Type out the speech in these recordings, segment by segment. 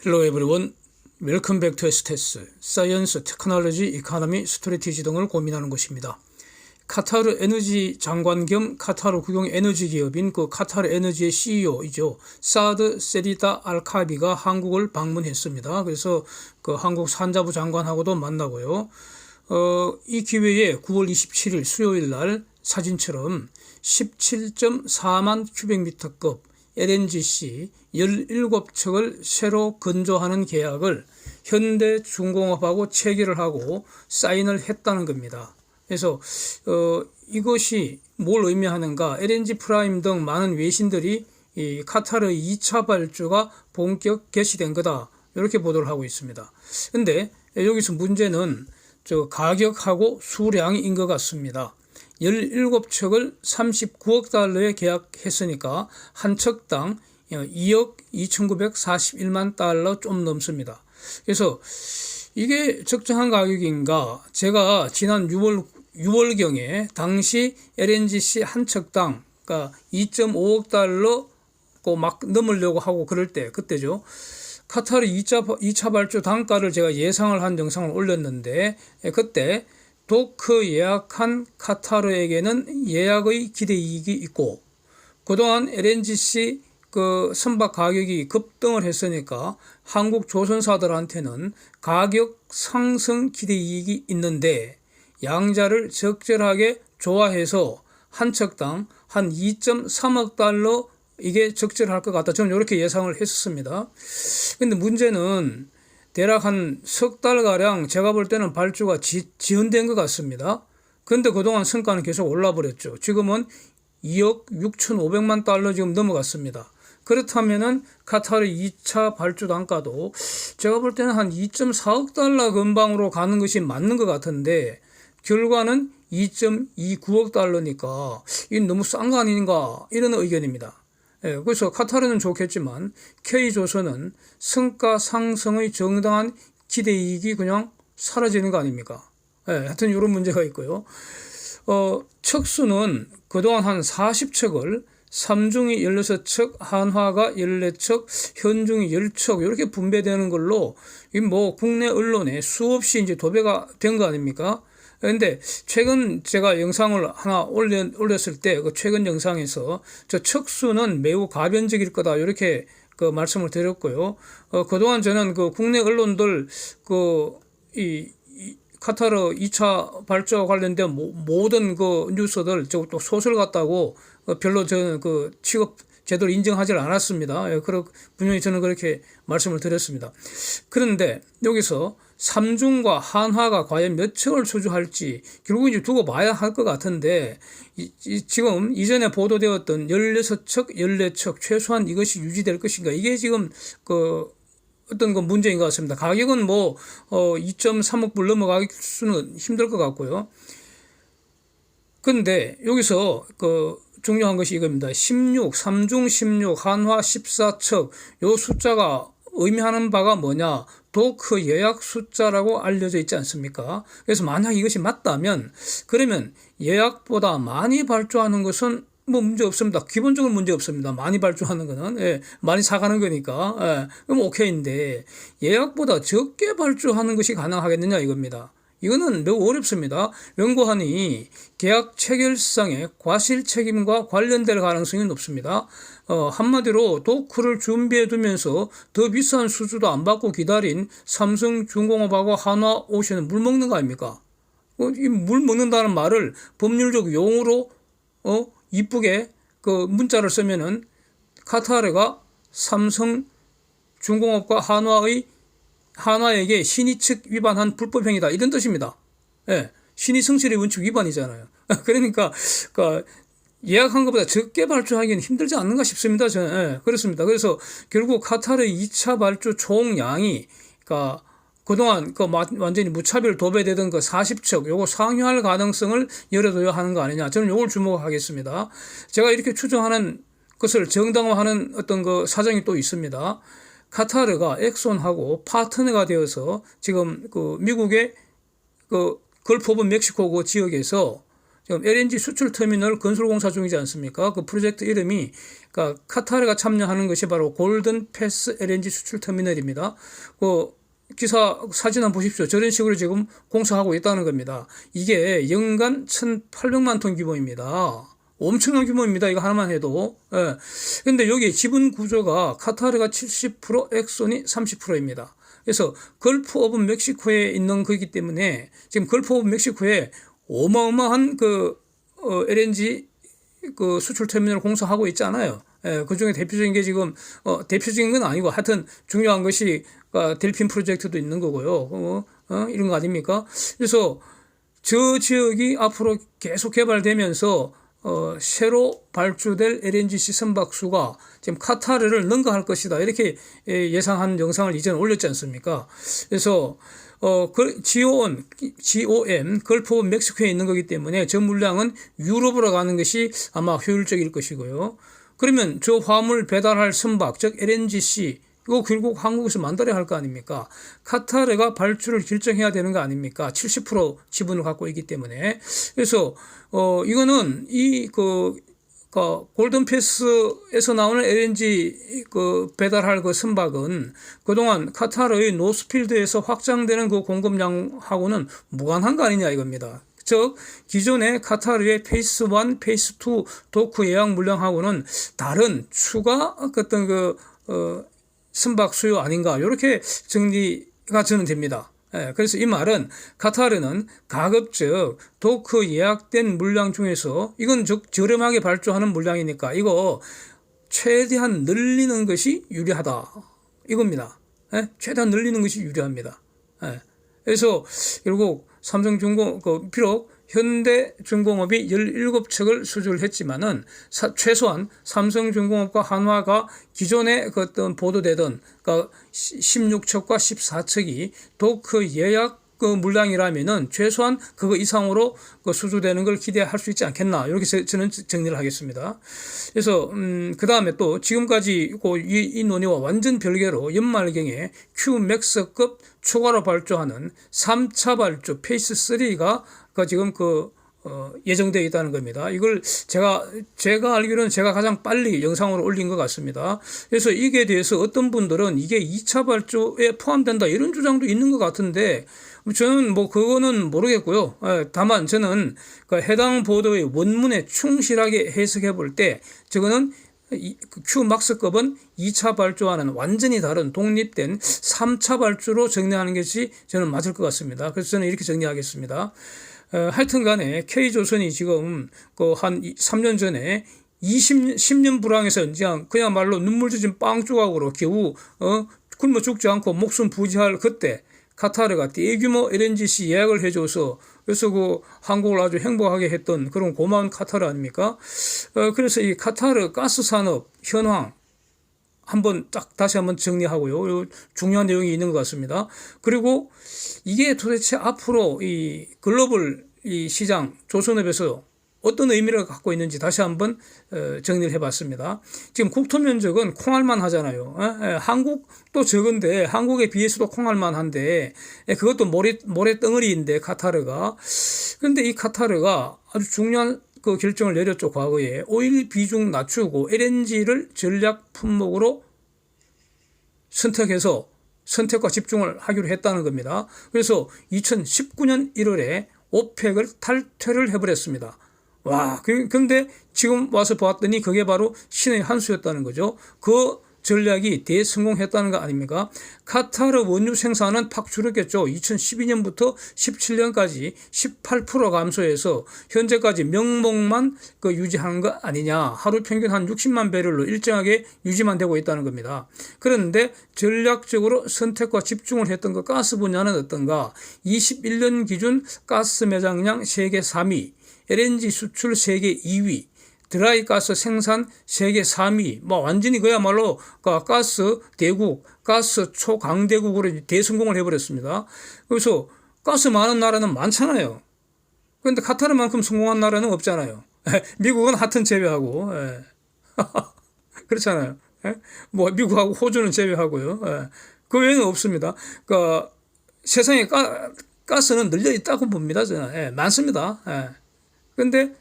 Hello everyone. Welcome back to STS, Science, Technology, Economy, Strategy 등을 고민하는 것입니다. 카타르 에너지 장관 겸 카타르 국영 에너지 기업인 그 카타르 에너지의 CEO이죠. 사드 세리다 알카비가 한국을 방문했습니다. 그래서 그 한국 산자부 장관하고도 만나고요. 이 기회에 9월 27일 수요일 날 사진처럼 17.4만 큐빅미터급 LNGC 17척을 새로 건조하는 계약을 현대중공업하고 체결을 하고 사인을 했다는 겁니다. 그래서 이것이 뭘 의미하는가? LNG 프라임 등 많은 외신들이 이 카타르 2차 발주가 본격 개시된 거다, 이렇게 보도를 하고 있습니다. 근데 여기서 문제는 가격하고 수량인 것 같습니다. 17척을 39억 달러에 계약했으니까 한 척당 2억 2,941만 달러 좀 넘습니다. 그래서 이게 적정한 가격인가? 제가 지난 6월경에 당시 LNGC 한 척당 그러니까 2.5억 달러 막 넘으려고 하고 그럴 때, 그때죠. 카타르 2차 발주 단가를 제가 예상을 한 영상을 올렸는데, 그때 도크 예약한 카타르에게는 예약의 기대 이익이 있고, 그동안 LNGC 그 선박 가격이 급등을 했으니까 한국 조선사들한테는 가격 상승 기대 이익이 있는데, 양자를 적절하게 조화해서 한 척당 한 2.3억 달러 이게 적절할 것 같다, 저는 이렇게 예상을 했었습니다. 근데 문제는 대략 한 석 달가량 제가 볼 때는 발주가 지연된 것 같습니다. 그런데 그동안 성과는 계속 올라버렸죠. 지금은 2억 6,500만 달러 지금 넘어갔습니다. 그렇다면은 카타르 2차 발주 단가도 제가 볼 때는 한 2.4억 달러 근방으로 가는 것이 맞는 것 같은데, 결과는 2.29억 달러니까 이게 너무 싼 거 아닌가, 이런 의견입니다. 그래서 카타르는 좋겠지만 K조선은 성과 상승의 정당한 기대이익이 그냥 사라지는 거 아닙니까? 하여튼 이런 문제가 있고요. 척수는 그동안 한 40척을 삼중이 16척, 한화가 14척, 현중이 10척 이렇게 분배되는 걸로 뭐 국내 언론에 수없이 이제 도배가 된 거 아닙니까? 그런데 최근 제가 영상을 하나 올렸을 때 그 최근 영상에서 저 척수는 매우 가변적일 거다, 이렇게 그 말씀을 드렸고요. 그동안 저는 그 국내 언론들 이 카타르 2차 발주와 관련된 모든 그 뉴스들 또 소설 같다고 별로 저는 그 취급 제대로 인정하지 않았습니다. 분명히 저는 그렇게 말씀을 드렸습니다. 그런데 여기서 삼중과 한화가 과연 몇 척을 수주할지 결국 이제 두고 봐야 할 것 같은데, 지금 이전에 보도되었던 16척, 14척 최소한 이것이 유지될 것인가, 이게 지금 어떤 건 문제인 것 같습니다. 가격은 2.3억 불 넘어갈 수는 힘들 것 같고요. 그런데 여기서 중요한 것이 이겁니다. 16, 삼중 16, 한화 14척, 요 숫자가 의미하는 바가 뭐냐? 도크 예약 숫자라고 알려져 있지 않습니까? 그래서 만약 이것이 맞다면, 그러면 예약보다 많이 발주하는 것은 문제 없습니다. 기본적으로 문제 없습니다. 많이 발주하는 거는, 많이 사가는 거니까, 그럼 오케이인데, 예약보다 적게 발주하는 것이 가능하겠느냐 이겁니다. 이거는 매우 어렵습니다. 연구하니 계약 체결상의 과실 책임과 관련될 가능성이 높습니다. 한마디로 도크를 준비해 두면서 더 비싼 수주도 안 받고 기다린 삼성중공업하고 한화오션은 물 먹는 거 아닙니까? 이 물 먹는다는 말을 법률적 용어로 이쁘게 문자를 쓰면은 카타르가 삼성중공업과 한화에게 신의측 위반한 불법행위다, 이런 뜻입니다. 신의 성실의 원칙 위반이잖아요. 그러니까 예약한 것보다 적게 발주하기는 힘들지 않는가 싶습니다. 저는 그렇습니다. 그래서 결국 카타르 2차 발주 총량이 그동안 완전히 무차별 도배되던 40척 요거 상회할 가능성을 열어둬야 하는 거 아니냐, 저는 요걸 주목하겠습니다. 제가 이렇게 추정하는 것을 정당화하는 어떤 사정이 또 있습니다. 카타르가 엑손하고 파트너가 되어서 지금 미국의 걸프 오브 멕시코 지역에서 지금 LNG 수출 터미널 건설 공사 중이지 않습니까? 그 프로젝트 이름이 그러니까 카타르가 참여하는 것이 바로 골든 패스 LNG 수출 터미널입니다. 그 기사 사진 한번 보십시오. 저런 식으로 지금 공사하고 있다는 겁니다. 이게 연간 1,800만 톤 규모입니다. 엄청난 규모입니다. 이거 하나만 해도. 예. 근데 여기 지분 구조가 카타르가 70%, 엑손이 30%입니다. 그래서 걸프 오브 멕시코에 있는 거기 때문에 지금 걸프 오브 멕시코에 어마어마한 LNG 그 수출 터미널 공사하고 있잖아요. 예, 그 중에 대표적인 게 지금, 대표적인 건 아니고 하여튼 중요한 것이 델핀 프로젝트도 있는 거고요. 이런 거 아닙니까? 그래서 저 지역이 앞으로 계속 개발되면서 새로 발주될 LNGC 선박수가 지금 카타르를 능가할 것이다. 이렇게 예상한 영상을 이전에 올렸지 않습니까? 그래서 GOM, 걸프 오브 멕시코에 있는 거기 때문에 저 물량은 유럽으로 가는 것이 아마 효율적일 것이고요. 그러면 저 화물 배달할 선박, 즉 LNGC, 이거 결국 한국에서 만들어야 할 거 아닙니까? 카타르가 발주를 결정해야 되는 거 아닙니까? 70% 지분을 갖고 있기 때문에. 그래서, 이거는 골든패스에서 나오는 LNG 배달할 그 선박은 그동안 카타르의 노스필드에서 확장되는 그 공급량하고는 무관한 거 아니냐 이겁니다. 즉 기존의 카타르의 페이스 1, 페이스 2 도크 예약 물량하고는 다른 추가 어떤 선박 수요 아닌가 이렇게 정리가 저는 됩니다. 그래서 이 말은 카타르는 가급적 도크 예약된 물량 중에서 이건 저렴하게 발주하는 물량이니까 이거 최대한 늘리는 것이 유리하다 이겁니다. 최대한 늘리는 것이 유리합니다. 그래서 결국 삼성중공 비록 현대중공업이 17척을 수주를 했지만은 최소한 삼성중공업과 한화가 기존에 어떤 보도되던 16척과 14척이 도크 예약 물량이라면은 최소한 그거 이상으로 수주되는 걸 기대할 수 있지 않겠나 이렇게 저는 정리를 하겠습니다. 그래서 그 다음에 또 지금까지 이 논의와 완전 별개로 연말경에 Q맥스급 추가로 발주하는 3차 발주 페이스 3가 지금 예정되어 있다는 겁니다. 이걸 제가 알기로는 제가 가장 빨리 영상으로 올린 것 같습니다. 그래서 이게 대해서 어떤 분들은 이게 2차 발주에 포함된다 이런 주장도 있는 것 같은데 저는 그거는 모르겠고요. 다만 저는 해당 보도의 원문에 충실하게 해석해 볼 때 저거는 Q막스급은 2차 발주와는 완전히 다른 독립된 3차 발주로 정리하는 것이 저는 맞을 것 같습니다. 그래서 저는 이렇게 정리하겠습니다. 하여튼 간에 K조선이 지금 한 3년 전에 10년 불황에서 그야말로 눈물 젖은 빵 조각으로 겨우 굶어 죽지 않고 목숨 부지할 그때 카타르가 대규모 LNGC 예약을 해줘서 그래서 한국을 아주 행복하게 했던 그런 고마운 카타르 아닙니까? 그래서 이 카타르 가스 산업 현황 다시 한번 정리하고요. 중요한 내용이 있는 것 같습니다. 그리고 이게 도대체 앞으로 이 글로벌 이 시장 조선업에서 어떤 의미를 갖고 있는지 다시 한번 정리를 해봤습니다. 지금 국토 면적은 콩알만 하잖아요. 한국도 적은데 한국에 비해서도 콩알만 한데 그것도 모래 덩어리인데 카타르가. 그런데 이 카타르가 아주 중요한 결정을 내렸죠. 과거에 오일 비중 낮추고 LNG를 전략 품목으로 선택해서 선택과 집중을 하기로 했다는 겁니다. 그래서 2019년 1월에 오펙을 탈퇴를 해버렸습니다. 와, 근데 지금 와서 보았더니 그게 바로 신의 한 수였다는 거죠. 그 전략이 대성공했다는 거 아닙니까? 카타르 원유 생산은 팍 줄었겠죠. 2012년부터 17년까지 18% 감소해서 현재까지 명목만 유지하는 거 아니냐. 하루 평균 한 60만 배럴로 일정하게 유지만 되고 있다는 겁니다. 그런데 전략적으로 선택과 집중을 했던 그 가스 분야는 어떤가? 21년 기준 가스 매장량 세계 3위, LNG 수출 세계 2위, 드라이 가스 생산 세계 3위, 완전히 그야말로 가스 대국, 가스 초강대국으로 대성공을 해버렸습니다. 그래서 가스 많은 나라는 많잖아요. 그런데 카타르만큼 성공한 나라는 없잖아요. 미국은 하여튼 제외하고, 그렇잖아요. 미국하고 호주는 제외하고요. 그 외에는 없습니다. 세상에 가스는 널려 있다고 봅니다. 저는. 많습니다. 근데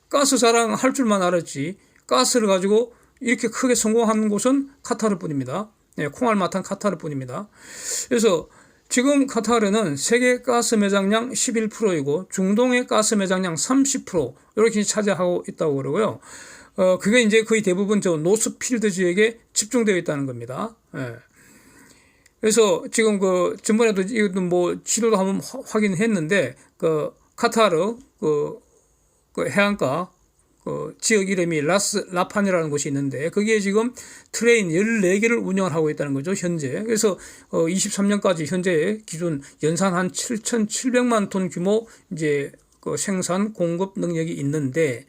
가스 자랑할 줄만 알았지 가스를 가지고 이렇게 크게 성공한 곳은 카타르뿐입니다. 네, 콩알마탄 카타르뿐입니다. 그래서 지금 카타르는 세계 가스 매장량 11%이고 중동의 가스 매장량 30% 이렇게 차지하고 있다고 그러고요. 그게 이제 거의 대부분 저 노스필드 지역에 집중되어 있다는 겁니다. 예. 그래서 지금 그 전번에도 이것도 뭐 지도도 한번 확인했는데 그 카타르 그 해안가 그 지역 이름이 라스 라판이라는 곳이 있는데 거기에 지금 트레인 14개를 운영을 하고 있다는 거죠, 현재. 그래서 23년까지 현재 기준 연산 한 7,700만 톤 규모 이제 그 생산 공급 능력이 있는데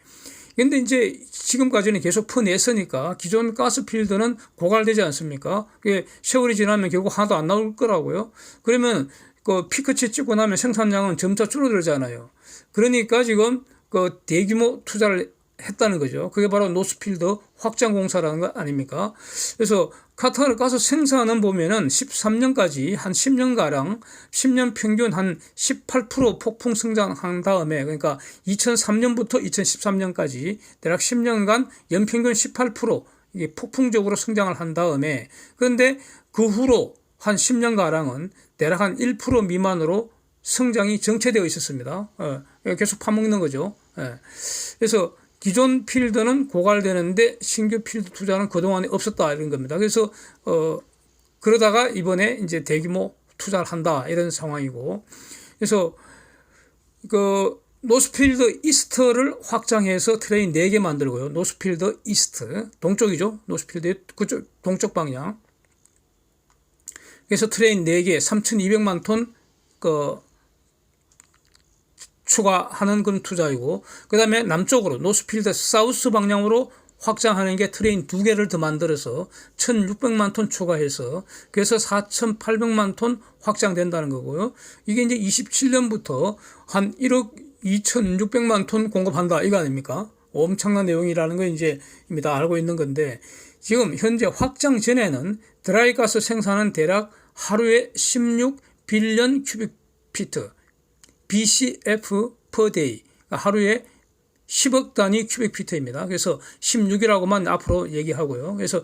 근데 이제 지금까지는 계속 퍼냈으니까 기존 가스필드는 고갈되지 않습니까? 그게 세월이 지나면 결국 하나도 안 나올 거라고요. 그러면 그 피크치 찍고 나면 생산량은 점차 줄어들잖아요. 그러니까 지금 그 대규모 투자를 했다는 거죠. 그게 바로 노스필드 확장 공사라는 거 아닙니까? 그래서 카타르 가스 생산은 보면은 13년까지 한 10년가량 10년 평균 한 18% 폭풍 성장한 다음에 그러니까 2003년부터 2013년까지 대략 10년간 연평균 18% 이게 폭풍적으로 성장을 한 다음에 그런데 그 후로 한 10년가량은 대략 한 1% 미만으로 성장이 정체되어 있었습니다. 계속 파먹는 거죠. 그래서 기존 필드는 고갈되는데 신규 필드 투자는 그동안에 없었다 이런 겁니다. 그래서 그러다가 이번에 이제 대규모 투자를 한다 이런 상황이고 그래서 그 노스필드 이스트를 확장해서 트레인 4개 만들고요. 노스필드 이스트 동쪽이죠. 노스필드 그쪽 동쪽 방향. 그래서 트레인 4개 3,200만 톤 추가하는 건 투자이고 그 다음에 남쪽으로 노스필드 사우스 방향으로 확장하는 게 트레인 2개를 더 만들어서 1,600만 톤 추가해서 그래서 4,800만 톤 확장된다는 거고요. 이게 이제 27년부터 한 1억 2,600만 톤 공급한다 이거 아닙니까? 엄청난 내용이라는 거 이제 이미 다 알고 있는 건데 지금 현재 확장 전에는 드라이가스 생산은 대략 하루에 16 빌리언 큐빅피트 BCF per day 하루에 10억 단위 큐빅피트입니다. 그래서 16이라고만 앞으로 얘기하고요. 그래서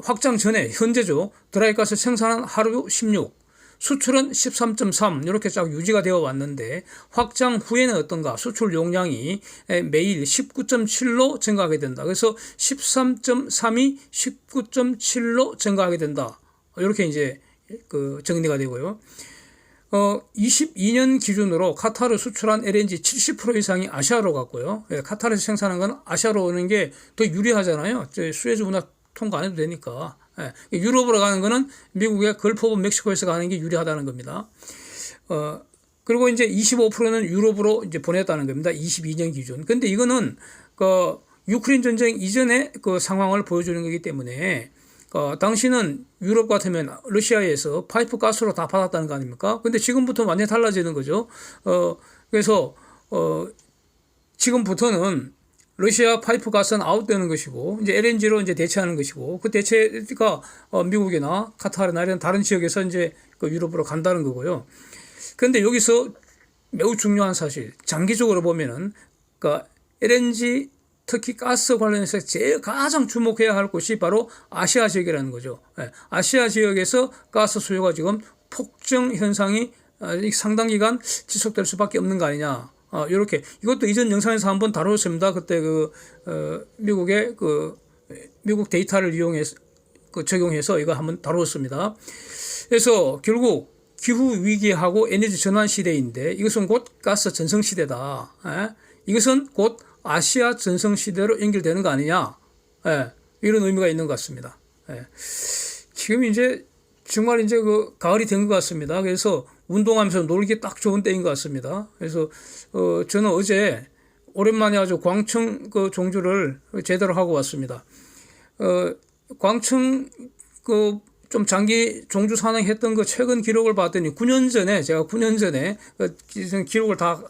확장 전에 현재죠. 드라이가스 생산은 하루 16, 수출은 13.3 이렇게 쫙 유지가 되어 왔는데 확장 후에는 어떤가? 수출 용량이 매일 19.7로 증가하게 된다. 그래서 13.3이 19.7로 증가하게 된다. 이렇게 이제 그 정리가 되고요. 22년 기준으로 카타르 수출한 LNG 70% 이상이 아시아로 갔고요. 카타르에서 생산한 건 아시아로 오는 게 더 유리하잖아요. 수에즈 운하 통과 안 해도 되니까. 유럽으로 가는 거는 미국의 걸프 오브 멕시코에서 가는 게 유리하다는 겁니다. 그리고 이제 25%는 유럽으로 이제 보냈다는 겁니다. 22년 기준. 근데 이거는 그 유크레인 전쟁 이전의 그 상황을 보여주는 거기 때문에 당시는 유럽 같으면 러시아에서 파이프 가스로 다 받았다는 거 아닙니까? 근데 지금부터 완전히 달라지는 거죠. 그래서 지금부터는 러시아 파이프 가스는 아웃되는 것이고 이제 LNG로 이제 대체하는 것이고 그 대체가 미국이나 카타르나 이런 다른 지역에서 이제 그 유럽으로 간다는 거고요. 그런데 여기서 매우 중요한 사실, 장기적으로 보면은 그 LNG 특히 가스 관련해서 제일 가장 주목해야 할 곳이 바로 아시아 지역이라는 거죠. 아시아 지역에서 가스 수요가 지금 폭증 현상이 상당 기간 지속될 수밖에 없는 거 아니냐. 이렇게 이것도 이전 영상에서 한번 다뤘습니다. 그때 미국의 미국 데이터를 이용해서 적용해서 이거 한번 다뤘습니다. 그래서 결국 기후 위기하고 에너지 전환 시대인데 이것은 곧 가스 전성 시대다. 이것은 곧 아시아 전성 시대로 연결되는 거 아니냐. 이런 의미가 있는 것 같습니다. 지금 이제 정말 이제 그 가을이 된 것 같습니다. 그래서 운동하면서 놀기 딱 좋은 때인 것 같습니다. 그래서 저는 어제 오랜만에 아주 광청 그 종주를 제대로 하고 왔습니다. 광청 좀 장기 종주 산행했던 그 최근 기록을 봤더니 9년 전에 제가 9년 전에 기록을 다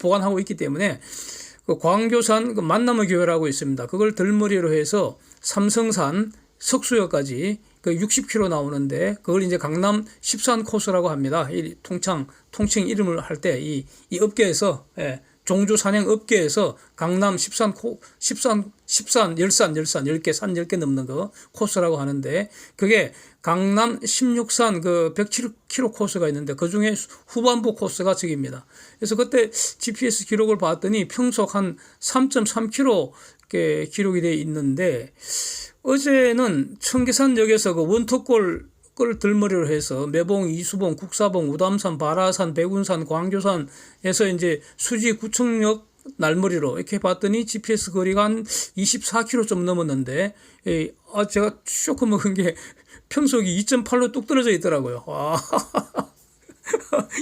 보관하고 있기 때문에 광교산 만남의 교회라고 있습니다. 그걸 덜머리로 해서 삼성산 석수역까지 60km 나오는데 그걸 이제 강남 13 코스라고 합니다. 이 통칭 이름을 할 때 이 업계에서 종주 산행 업계에서 강남 10개, 산 10개 넘는 거 코스라고 하는데, 그게 강남 16산 그 107km 코스가 있는데 그 중에 후반부 코스가 저기입니다. 그래서 그때 GPS 기록을 봤더니 평속 한 3.3km 기록이 되어 있는데, 어제는 청계산역에서 그 원토골 을 들머리로 해서 매봉, 이수봉, 국사봉, 우담산, 바라산, 백운산, 광교산에서 이제 수지 구청역 날머리로 이렇게 봤더니 GPS 거리가 한 24km 좀 넘었는데, 제가 쇼크 먹은 게 평속이 2.8로 뚝 떨어져 있더라고요.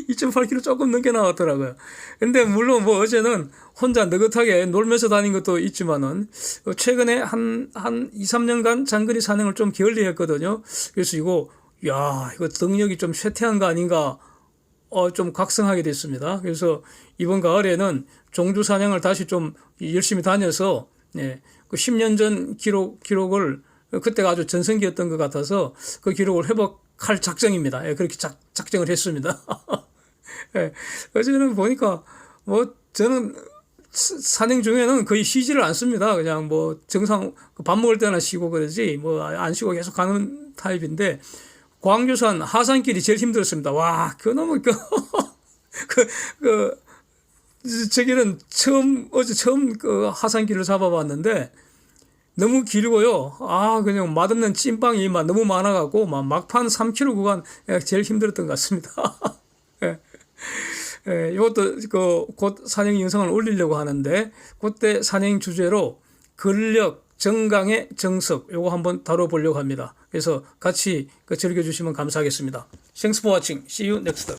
2.8km 조금 넘게 나왔더라고요. 근데 물론 뭐 어제는 혼자 느긋하게 놀면서 다닌 것도 있지만은, 최근에 한 2, 3년간 장거리 산행을 좀 게을리했거든요. 그래서 이거 등력이 좀 쇠퇴한 거 아닌가, 좀 각성하게 됐습니다. 그래서 이번 가을에는 종주 산행을 다시 좀 열심히 다녀서, 그 10년 전 기록을, 그때가 아주 전성기였던 것 같아서 그 기록을 회복할 작정입니다. 그렇게 작정을 했습니다. 어제는 보니까 뭐 저는 산행 중에는 거의 쉬지를 않습니다. 그냥 뭐 정상 밥 먹을 때나 쉬고 그러지 뭐 안 쉬고 계속 가는 타입인데, 광교산 하산길이 제일 힘들었습니다. 와, 그놈의 저기는 어제 처음 그 하산길을 잡아봤는데 너무 길고요. 그냥 맛없는 찐빵이 너무 많아갖고 막판 3km 구간 제일 힘들었던 것 같습니다. 이것도 곧 산행 영상을 올리려고 하는데, 그때 산행 주제로 근력, 정강의 정석, 요거 한번 다뤄보려고 합니다. 그래서 같이 즐겨주시면 감사하겠습니다. Thanks for watching. See you next time.